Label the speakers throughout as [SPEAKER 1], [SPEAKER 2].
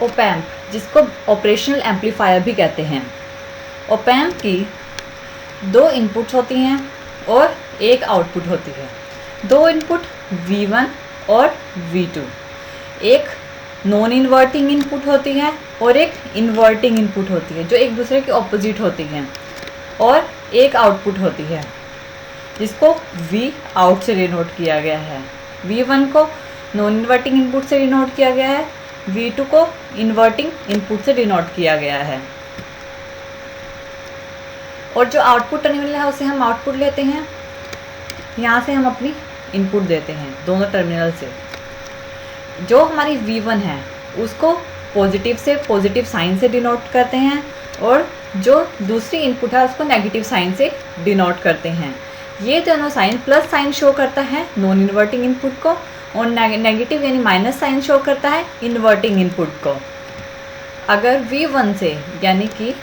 [SPEAKER 1] Op amp, जिसको operational amplifier भी कहते हैं। ओप एम्प की 2 इनपुट्स होती हैं और 1 आउटपुट होती है। 2 इनपुट V1 और V2, एक नॉन इन्वर्टिंग इनपुट होती है और एक इन्वर्टिंग इनपुट होती है, जो एक दूसरे के ऑपोजिट होती हैं, और एक आउटपुट होती है जिसको V आउट से डिनोट किया गया है। V1 को नॉन इन्वर्टिंग इनपुट से डिनोट किया गया है, V2 को इन्वर्टिंग इनपुट से डिनोट किया गया है। और जो आउटपुट टर्मिनल है उसे हम आउटपुट लेते हैं, यहाँ से हम अपनी इनपुट देते हैं दोनों टर्मिनल से। जो हमारी V1 है उसको पॉजिटिव से पॉजिटिव साइन से डिनोट करते हैं, और जो दूसरी इनपुट है उसको नेगेटिव साइन से डिनोट करते हैं। ये दोनों साइन प्लस साइन शो करता है नॉन इन्वर्टिंग इनपुट को, और नेगेटिव यानी माइनस साइन शो करता है इन्वर्टिंग इनपुट को। अगर V1 से यानी कि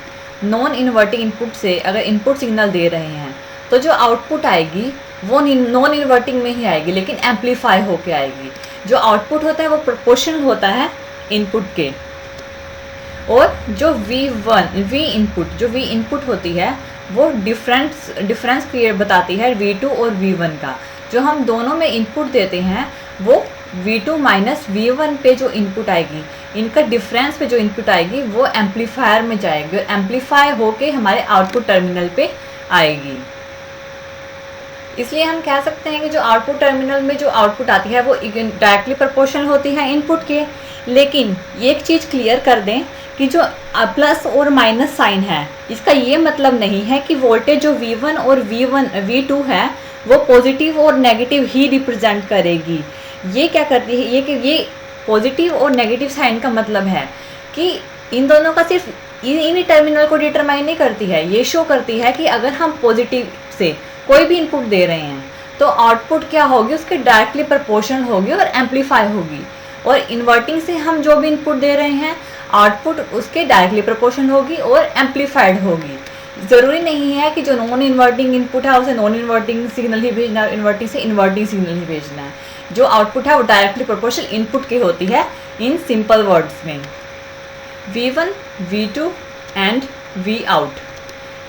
[SPEAKER 1] नॉन इन्वर्टिंग इनपुट से अगर इनपुट सिग्नल दे रहे हैं तो जो आउटपुट आएगी वो नॉन इन्वर्टिंग में ही आएगी, लेकिन एम्पलीफाई होके आएगी। जो आउटपुट होता है वो प्रोपोर्शनल होता है इनपुट के, और जो V इनपुट होती है वो डिफरेंस क्रिएट बताती है V2 और V1 का। जो हम दोनों में इनपुट देते हैं वो V2 माइनस V1 पे जो इनपुट आएगी, इनका डिफरेंस पे जो इनपुट आएगी वो एम्पलीफायर में जाएगी और एम्पलीफाई होके हमारे आउटपुट टर्मिनल पे आएगी। इसलिए हम कह सकते हैं कि जो आउटपुट टर्मिनल में जो आउटपुट आती है वो डायरेक्टली प्रोपोर्शनल होती है इनपुट के। लेकिन एक चीज़ क्लियर कर दें कि जो प्लस और माइनस साइन है, इसका ये मतलब नहीं है कि वोल्टेज जो V1 और V2 है वो पॉजिटिव और नेगेटिव ही रिप्रेजेंट करेगी। ये क्या करती है, ये पॉजिटिव और नेगेटिव साइन का मतलब है कि इन दोनों का सिर्फ इन टर्मिनल को डिटरमाइन नहीं करती है, ये शो करती है कि अगर हम पॉजिटिव से कोई भी इनपुट दे रहे हैं तो आउटपुट क्या होगी, उसके डायरेक्टली प्रोपोर्शनल होगी और एम्पलीफाई होगी। और इन्वर्टिंग से हम जो भी इनपुट दे रहे हैं आउटपुट उसके डायरेक्टली प्रोपोर्शनल होगी और एम्पलीफाइड होगी। ज़रूरी नहीं है कि जो नॉन इन्वर्टिंग इनपुट है उसे नॉन इन्वर्टिंग सिग्नल ही भेजना है, इन्वर्टिंग से इन्वर्टिंग सिग्नल ही भेजना है। जो आउटपुट है वो डायरेक्टली प्रोपोर्शनल इनपुट की होती है। इन सिंपल वर्ड्स में V1, V2 and V out,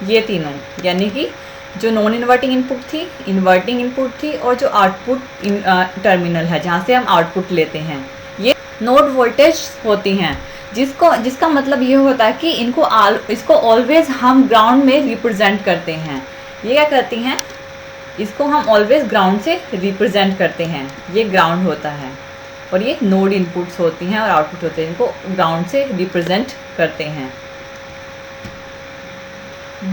[SPEAKER 1] ये तीनों यानी कि जो नॉन इन्वर्टिंग इनपुट थी, इन्वर्टिंग इनपुट थी, और जो आउटपुट टर्मिनल है जहाँ से हम आउटपुट लेते हैं, ये नोड वोल्टेज होती हैं, जिसका मतलब ये होता है कि इसको ऑलवेज हम ग्राउंड में रिप्रेजेंट करते हैं। ये क्या करती हैं, इसको हम ऑलवेज ग्राउंड से रिप्रेजेंट करते हैं। ये ग्राउंड होता है और ये नोड इनपुट्स होती हैं और आउटपुट होते हैं, इनको ग्राउंड से रिप्रेजेंट करते हैं।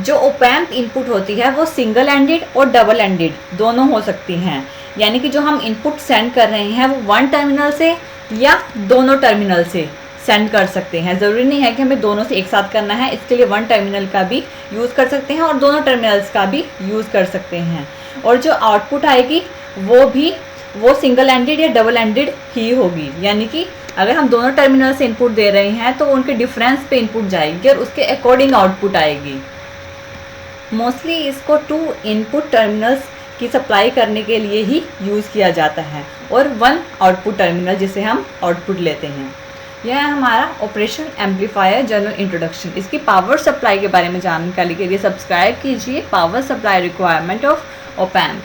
[SPEAKER 1] जो ओप एम्प इनपुट होती है वो सिंगल एंडेड और डबल एंडेड दोनों हो सकती हैं, यानी कि जो हम इनपुट सेंड कर रहे हैं वो 1 टर्मिनल से या दोनों टर्मिनल से सेंड कर सकते हैं। ज़रूरी नहीं है कि हमें दोनों से एक साथ करना है, इसके लिए 1 टर्मिनल का भी यूज़ कर सकते हैं और दोनों टर्मिनल्स का भी यूज़ कर सकते हैं। और जो आउटपुट आएगी वो सिंगल एंडेड या डबल एंडेड ही होगी, यानी कि अगर हम दोनों टर्मिनल से इनपुट दे रहे हैं तो उनके डिफरेंस पे इनपुट जाएगी और उसके अकॉर्डिंग आउटपुट आएगी। मोस्टली इसको 2 इनपुट टर्मिनल्स की सप्लाई करने के लिए ही यूज़ किया जाता है और 1 आउटपुट टर्मिनल जिसे हम आउटपुट लेते हैं। यह है हमारा ऑपरेशन एम्पलीफायर जनरल इंट्रोडक्शन। इसकी पावर सप्लाई के बारे में जानकारी के लिए सब्सक्राइब कीजिए power supply requirement of op amp.